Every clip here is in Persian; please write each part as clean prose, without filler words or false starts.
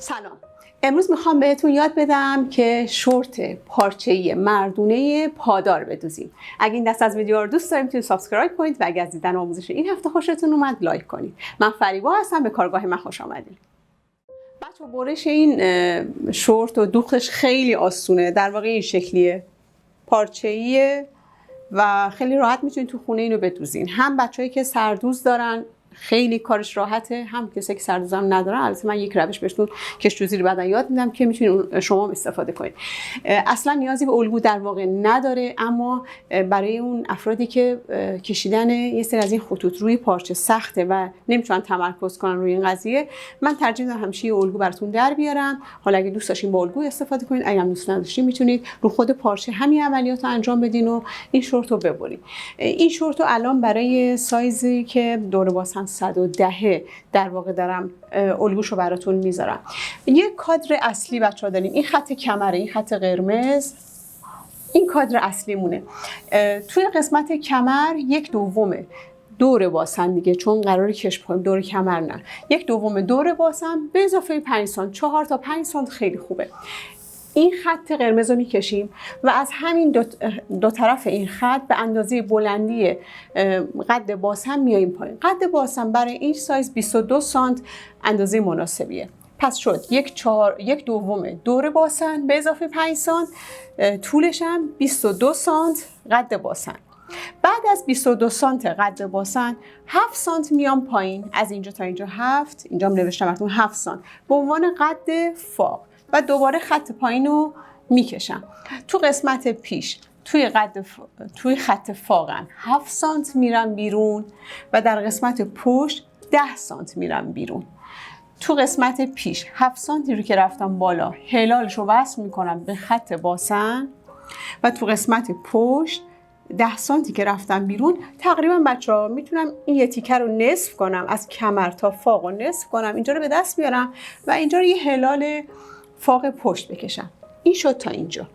سلام. امروز میخوام بهتون یاد بدم که شورت پارچه‌ای مردونه پادار بدوزیم. اگه این دست از ویدیو رو دوست دارید میتونید سابسکرایب کنید و اگه از دیدن آموزش این هفته خوشتون اومد لایک کنید. من فریبا هستم، به کارگاه من خوش آمدید. بچه‌ها برش این شورت و دوختش خیلی آسونه. در واقع این شکلیه. پارچه‌ایه و خیلی راحت میتونید تو خونه اینو بدوزین. هم بچه‌ای که سردوز دارن خیلی کارش راحته، هم کسی که سردوزم ندارن. البته من یک روش بهتون کش‌دوزی رو بعداً یاد میدم که میتونید شما هم استفاده کنید. اصلا نیازی به الگو در واقع نداره، اما برای اون افرادی که کشیدن یه سری از این خطوط روی پارچه سخته و نمیتونن تمرکز کنن روی این قضیه، من ترجیح میدم همیشه یه الگو براتون در بیارم. حالا اگه دوست داشتین با الگو استفاده کنید، اگه هم دوست نداشتین میتونید رو خود پارچه همین عملیات رو انجام بدین و این شورت رو ببرید. این شورت رو الان برای سایزی که دور باسن 110 در واقع دارم الگوشو براتون میذارم. یه کادر اصلی بچه‌ها داریم. این خط کمره، این خط قرمز، این کادر اصلی مونه. توی قسمت کمر 1/2 دور باسن دیگه، چون قراره کشف کنیم دور کمر نه. 1/2 دور باسن به اضافه 5 سانت، 4 تا 5 سانت خیلی خوبه. این خط قرمز رو میکشیم و از همین دو طرف این خط به اندازه بلندی قد باسن میاییم پایین. قد باسن برای این سایز 22 سانت اندازه مناسبیه. پس شد 1/4 دور باسن به اضافه 5 سانت، طولش هم 22 سانت قد باسن. بعد از 22 سانت قد باسن 7 سانت میام پایین، از اینجا تا اینجا 7، اینجا هم نوشتم براتون 7 سانت به عنوان قد فاق و دوباره خط پایین رو میکشم. تو قسمت پیش توی خط فاقم 7 سانت میرم بیرون و در قسمت پشت 10 سانت میرم بیرون. تو قسمت پیش 7 سانتی رو که رفتم بالا هلالش رو وصل میکنم به خط باسن و تو قسمت پشت 10 سانتی که رفتم بیرون. تقریبا بچه‌ها میتونم این یه تیکه رو نصف کنم، از کمر تا فاق رو نصف کنم، اینجا رو به دست بیارم و اینجا رو یه هلال فاق پشت بکشم. این شد تا اینجا.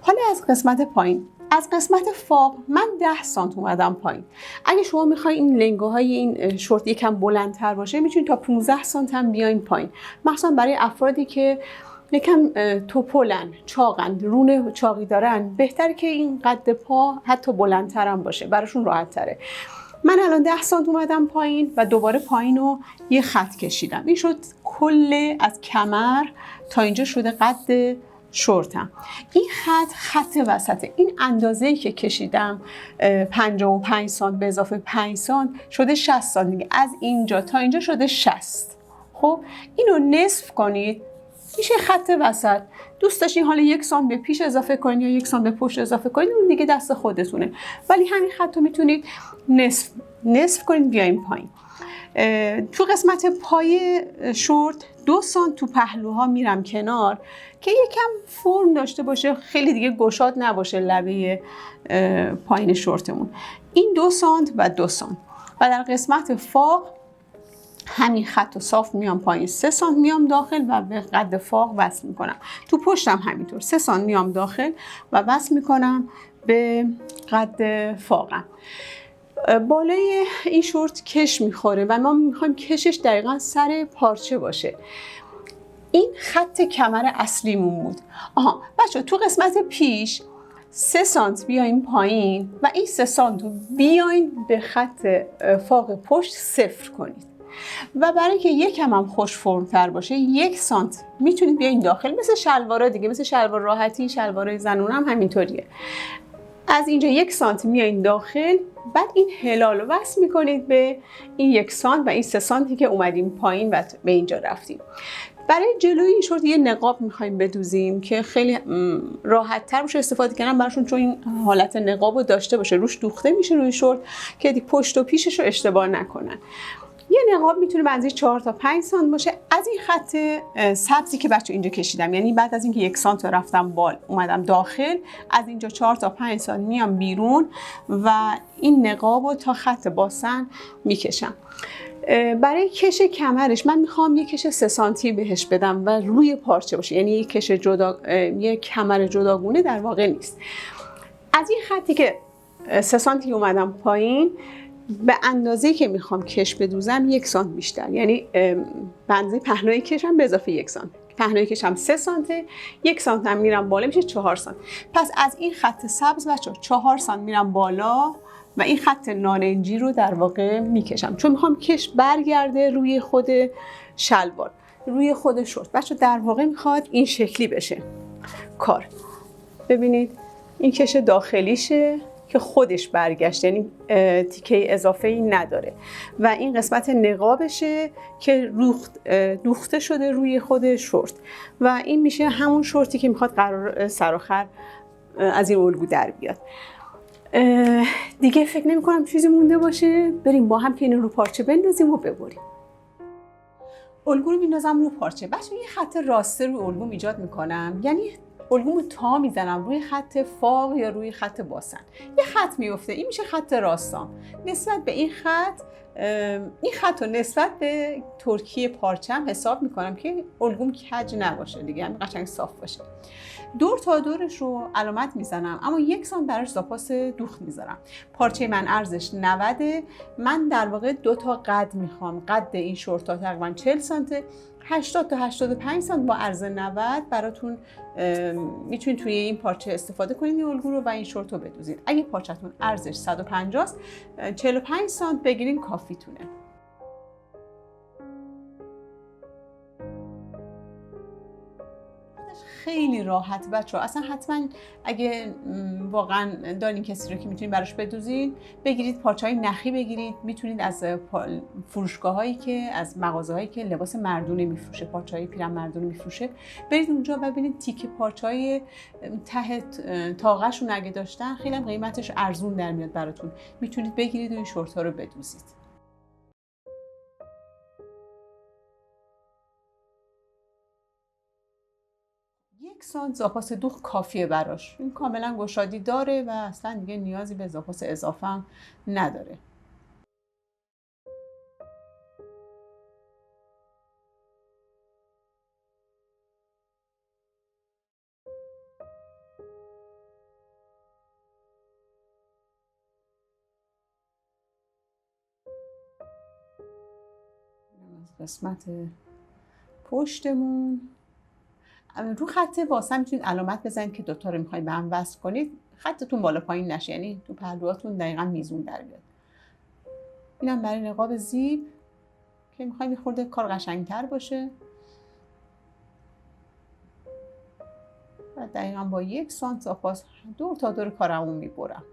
حالا از قسمت پایین، از قسمت فاق من 10 سانت اومدم پایین. اگه شما میخواین این لنگه های این شورت یکم بلندتر باشه میتونید تا 15 سانت هم بیاین پایین. مثلا برای افرادی که یکم توپلن، چاقن، رون چاقی دارن، بهتره که این قد پا حتی بلندتر هم باشه، براشون راحت تره. من الان 10 سانت اومدم پایین و دوباره پایین رو یه خط کشیدم. این شد کل از کمر تا اینجا شده قد شورتم. این خط وسطه. این اندازه‌ای که کشیدم 55 سانت به اضافه 5 سانت شده 60 سانت دیگه. از اینجا تا اینجا شده 60. خب اینو نصف کنید میشه خط وسط. دوست داشتین حالا 1 سانت به پیش اضافه کنید یا 1 سانت به پشت اضافه کنید، اون دیگه دست خودتونه، ولی همین خط رو میتونید نصف کنید بیاین پایین. تو قسمت پای شورت 2 سانت تو پهلوها میرم کنار که یکم فرم داشته باشه، خیلی دیگه گشاد نباشه لبه پایین شورتمون. این 2 سانت و 2 سانت و در قسمت فاق همین خط و صاف میام پایین، 3 سانت میام داخل و به قد فاق وصل میکنم. تو پشتم همینطور 3 سانت میام داخل و وصل میکنم به قد فاقم. بالای این شورت کش میخوره و ما میخوایم کشش دقیقا سر پارچه باشه. این خط کمر اصلیمون بود. بچه تو قسمت پیش 3 سانت بیاین پایین و این 3 سانت رو بیاین به خط فاق پشت صفر کنید و برای اینکه یکم هم خوش فرم تر باشه 1 سانت میتونید بیاین داخل، مثل شلوارا دیگه، مثل شلوار راحتی، شلوار زنون هم همینطوریه. از اینجا 1 سانت میایین داخل، بعد این هلال رو وصل میکنید به این 1 سانت و این 3 سانتی که اومدیم پایین و به اینجا رفتیم. برای جلوی این شورت یه نقاب میخوایم بدوزیم که خیلی راحت تر باشه استفاده کردن براشون، چون این حالت نقاب رو داشته باشه، روش دوخته میشه روی شورت که پشت و پیشش رو اشتباه نکنن. یه نقاب میتونه بنزی 4 تا 5 سانت باشه. از این خط سبزی که بچه اینجا کشیدم، یعنی بعد از اینکه 1 سانت رفتم اومدم داخل، از اینجا 4 تا 5 سانت میام بیرون و این نقاب رو تا خط باسن میکشم. برای کش کمرش من میخوام یک کش 3 سانتی بهش بدم و روی پارچه باشه، یعنی یک کمر جداگونه در واقع نیست. از این خطی که 3 سانتی اومدم پایین به اندازه‌ای که میخوام کش بدوزم 1 سانت بیشتر، یعنی به اندازه پهنای کشم به اضافه 1 سانت. پهنای کشم 3 سانته، 1 سانت هم میرم بالا میشه 4 سانت. پس از این خط سبز بچه‌ها 4 سانت میرم بالا و این خط نارنجی رو در واقع میکشم، چون میخوام کش برگرده روی خود شلوار، روی خود شورت. بچه‌ها در واقع میخواد این شکلی بشه کار. ببینید این کش داخلیشه که خودش برگشت، یعنی تیکه اضافه ای نداره، و این قسمت نقابشه که دوخته شده روی خود شورت و این میشه همون شورتی که میخواد قرار سر آخر از این الگو در بیاد. دیگه فکر نمی کنم چیزی مونده باشه. بریم با هم که اینو رو پارچه بندازیم و ببریم. الگو رو میندازم رو پارچه. بچه‌ها یه خط راسته روی الگو ایجاد میکنم، یعنی الگومو تا میزنم روی خط فاق یا روی خط باسن. یه خط میفته، این میشه خط راستام. نسبت به این خط رو نسبت به ترکیه پارچم حساب میکنم که الگوم کج نباشه دیگه، همین قشنگ صاف باشه. دور تا دورش رو علامت میزنم، اما 1 سانت براش زاپاس دوخت میذارم. پارچه من عرضش 90، من در واقع 2 تا قد میخوام. قد این شورتا تقریبا 40 سانته، 80 تا 85 سانت با عرض 90 براتون میتونید توی این پارچه استفاده کنید این الگو رو و این شورت رو بدوزید. اگه پارچه‌تون عرضش 150 است، 45 سانت بگیرین کافیتونه. خیلی راحت بچه‌ها. اصلا حتما اگه واقعا دارین کسی رو که میتونید براش بدوزین، بگیرید پارچه‌های نخی بگیرید. میتونید از فروشگاهایی که از مغازه‌هایی که لباس مردونه میفروشه، پارچه‌های پیرن مردونه میفروشه، برید اونجا ببینید تیکه پارچه‌های ته طاقه‌شون اگه داشتن خیلی هم قیمتش ارزون در میاد براتون. میتونید بگیرید و این شورت‌ها رو بدوزید. 1 سانت زاپاس دوخت کافیه براش. این کاملا گشادی داره و اصلا دیگه نیازی به زاپاس اضافه هم نداره. قسمت پشتمون رو خط واسه میتونید علامت بزنید که دوتا رو میخواید به هم وصل کنید، خطتون بالا پایین نشه، یعنی تو پهلوهاتون دقیقا میزون در بیاد. اینم برای نقاب زیب که میخوایم یه خورده کار قشنگتر باشه و دقیقا با 1 سانت زاپاس دور تا دور کارمون میبرم.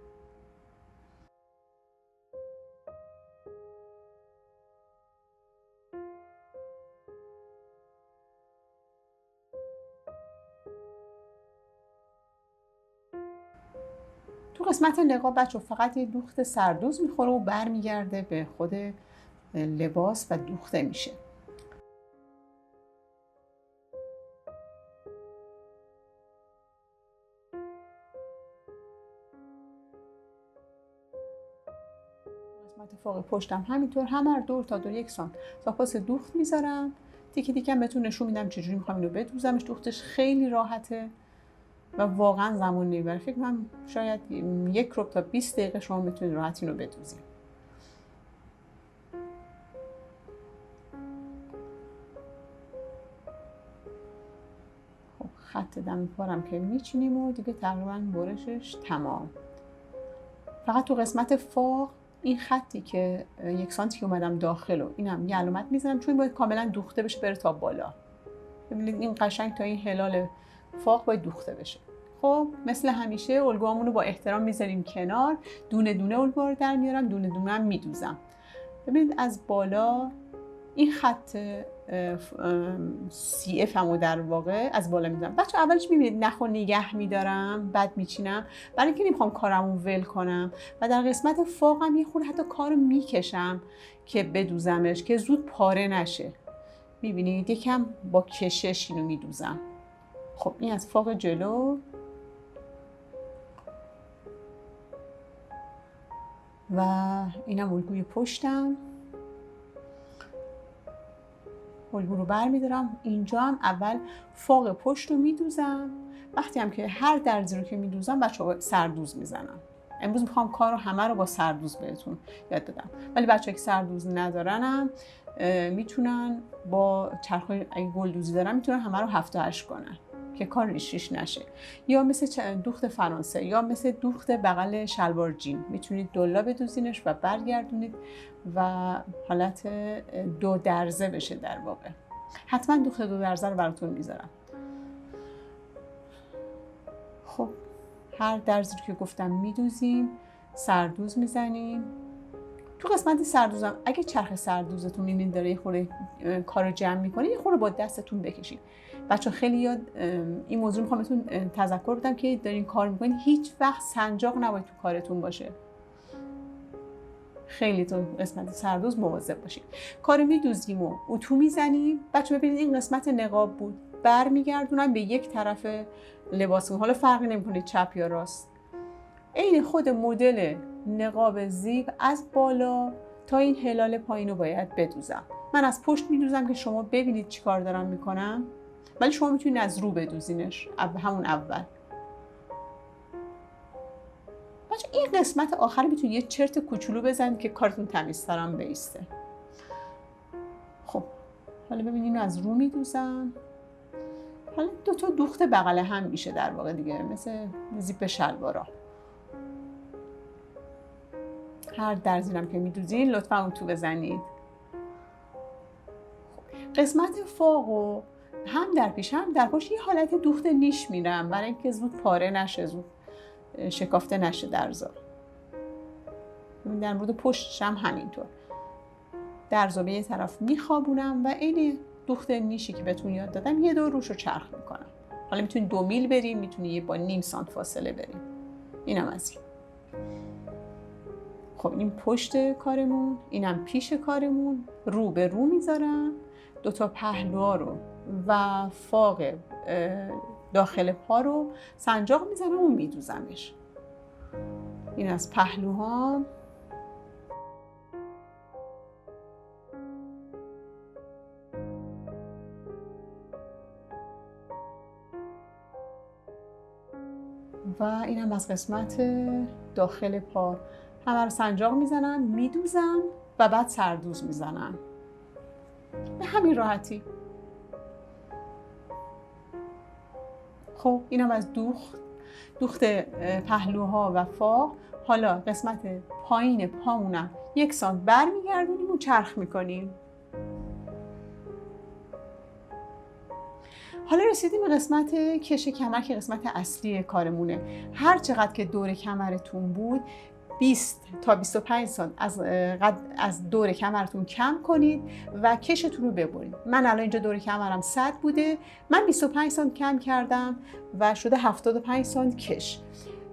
تو قسمت نقاب بچه‌ها فقط یه دوخت سردوز میخوره و برمیگرده به خود لباس و دوخته میشه. قسمت فوق پشتم همینطور هر دور تا دور 1 سانت زاپاس دوخت میذارم. تیکه تیکه بهتون نشون میدم چجوری میخوام اینو بدوزمش. دوختش خیلی راحته و واقعا زمان نمیبره. فکر کنم شاید 1 ربع تا 20 دقیقه شما میتونید راحت اینو بدوزید. خب خط دم پارم که میچینیم و دیگه تقریبا برشش تمام. فقط تو قسمت فوق این خطی که 1 سانتی که اومدم داخل و اینم یه علامت میزنم، چون باید کاملا دوخته بشه بره تا بالا. ببینید این قشنگ تا این هلال فوق باید دوخته بشه. خب مثل همیشه الگوامون رو با احترام میذاریم کنار، دونه دونه الگو رو در میارم، دونه دونه هم میدوزم. ببینید از بالا این خط سی اف همو در واقع از بالا میدم. بچه اولش میبینید نخو نگه میدارم بعد میچینم، برای اینکه نمیخوام کارمو ول کنم و در قسمت فوقم یه خورده حتی کارو میکشم که بدوزمش که زود پاره نشه. میبینید یکم با کشش اینو میدوزم. خب این از فوق جلو و اینم الگوی پشتم. الگو رو بر میدارم، اینجا هم اول فوق پشت رو میدوزم. وقتی هم که هر درزی رو که میدوزم بچه‌ها سردوز میزنم. امروز میخوام کار رو همه رو با سردوز بهتون یاد بدم، ولی بچه‌ها که سردوز ندارنم میتونن با چرخ، اگه گلدوزی دارن میتونن همه رو 7 تا 8 کنن که کار ریش نشه. یا مثل دوخت فرانسه یا مثل دوخت بغل شلوار جین میتونید دولا بدوزینش و برگردونید و حالت 2 درزه بشه در واقع. حتما دوخت 2 درزه رو براتون میذارم. خب هر درزی رو که گفتم میدوزیم، سردوز میزنیم. تو قسمت سردوزم اگه چرخ سردوزتون میبینید داره یه خورده کارو جمع میکنه، یه خورده با دستتون بکشید. بچه‌ها خیلی یاد این موضوع میخوام بهتون تذکر بدم که دارین کار میکنید هیچ وقت سنجاق نباید تو کارتون باشه. خیلی تو قسمت سردوز مواظب باشید. کارو میدوزیم و اتو میزنیم. بچه‌ها ببینید این قسمت نقاب بود، برمیگردونم به یک طرف لباسمون. حالا فرقی نمیکنه چپ یا راست. عین خود مدل نقاب زیب از بالا تا این هلال پایین رو باید بدوزم. من از پشت میدوزم که شما ببینید چی کار دارم میکنم، ولی شما میتونید از رو بدوزینش همون اول. بچه این قسمت آخر میتونید یه چرت کوچولو بزنید که کارتون تمیزترم بیسته. خب حالا ببینید از رو میدوزم. حالا 2 تا دوخت بغل هم میشه در واقع دیگه، مثل زیپ شلوارا. هر درزیرم که میدوزین لطفا اتو بزنید. قسمت فوقو هم در پیش هم در پشت یه حالت دوخت نیش میرم برای اینکه زود پاره نشه، زود شکافته نشه درزا. در مورد پشتش هم همینطور. درزا به یه طرف میخوابونم و این دوخت نیشی که بهتون یاد دادم یه دور روش رو چرخ میکنم. حالا میتونید 2 میل بریم، میتونید با نیم سانت فاصله بریم. اینم از این. خب این پشت کارمون، اینم پیش کارمون. رو به رو میذارم. 2 تا پهلوها رو و فاق داخل پا رو سنجاق میزنم و میدوزمش. این از پهلوها. و اینم از قسمت داخل پا. همه رو سنجاق میزنم، میدوزم و بعد سردوز میزنم. به همین راحتی. خب اینم از دوخت پهلوها و فاق. حالا قسمت پایین پامونم 1 سانت برمیگردونیم و چرخ میکنیم. حالا رسیدیم به قسمت کش کمر که قسمت اصلی کارمونه. هر چقدر که دور کمرتون بود 20 تا 25 سانت از دور کمرتون کم کنید و کشتون رو ببرید. من الان اینجا دور کمرم 100 بوده، من 25 سانت کم کردم و شده 75 سانت کش.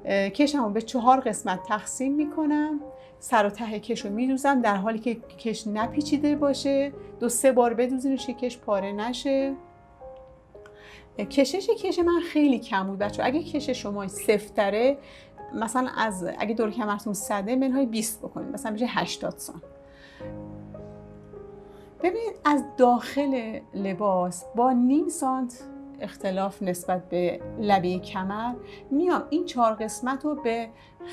کشم رو به 4 قسمت تقسیم میکنم. سر و ته کش رو میدوزم در حالی که کش نپیچیده باشه. 2-3 بار بدوزینش که کش پاره نشه. کش من خیلی کم بود بچه. اگه کش شما صفرتره، مثلا اگه دور کمرتون 100 منهای 20 بکنید، مثلا میشه 80 سانت. ببینید از داخل لباس با نیم سانت اختلاف نسبت به لبه کمر میام این 4 قسمت رو به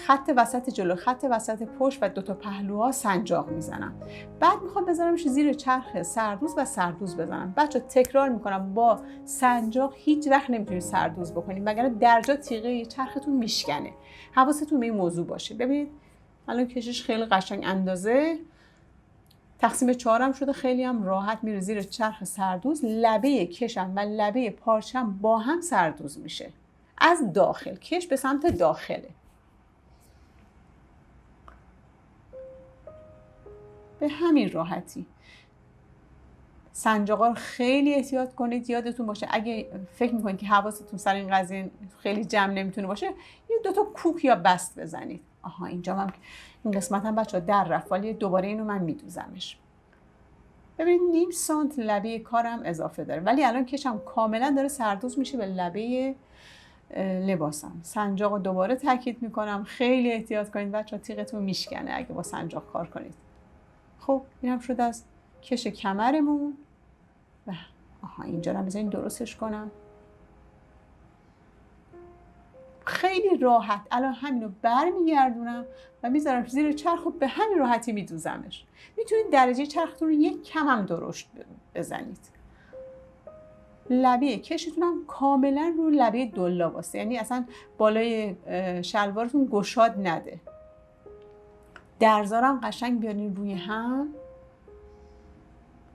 خط وسط جلو، خط وسط پشت و 2 تا پهلوها سنجاق میزنم. بعد میخوام بذارمش زیر چرخ سردوز و سردوز بزنم. بچه تکرار میکنم با سنجاق هیچ وقت نمیتونید سردوز بکنید وگرنه درجا تیغه چرختون میشکنه. حواستون به این موضوع باشه. ببینید الان کشش خیلی قشنگ اندازه تقسیم 4 هم شده، خیلی هم راحت میره زیر چرخ سردوز. لبه کشم و لبه پارچم با هم سردوز میشه از داخل. کش به سمت داخله. به همین راحتی. سنجاقا رو خیلی احتیاط کنید. یادتون باشه اگه فکر میکنید که حواستون سر این قضیه خیلی جمع نمیتونه باشه، یه 2 تا کوک یا بست بزنید. آها اینجا هم این قسمت هم بچه‌ها در رفت، ولی دوباره اینو من میدوزمش. ببینید نیم سانت لبه کارم اضافه داره، ولی الان کشم کاملا داره سردوز میشه به لبه لباسم. سنجاق رو دوباره تاکید میکنم خیلی احتیاط کنید بچه‌ها، تیغتون میشکنه اگه با سنجاق کار کنید. خب اینم شد از کش کمرمون. اینجا رو بذارین درستش کنم. خیلی راحت الان همینو برمیگردونم و میذارم زیر چرخ و به همین راحتی میدوزمش. میتونید درجه چرختون رو یک کم هم درشت بزنید. لبه کشتون هم کاملا رو لبه دلا واسه، یعنی اصلا بالای شلوارتون گشاد نده. درزارم قشنگ بیارین روی هم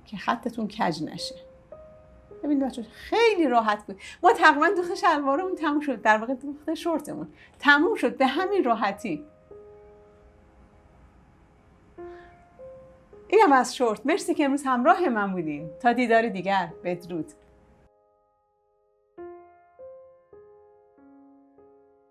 که خطتون کج نشه. ببینید بچه‌ها خیلی راحت بود. ما تقریبا دوخت شلوارمون تموم شد، در واقع دوخت شورتمون تموم شد به همین راحتی. اینم از شورت. مرسی که امروز همراه من بودین. تا دیدار دیگر، بدرود.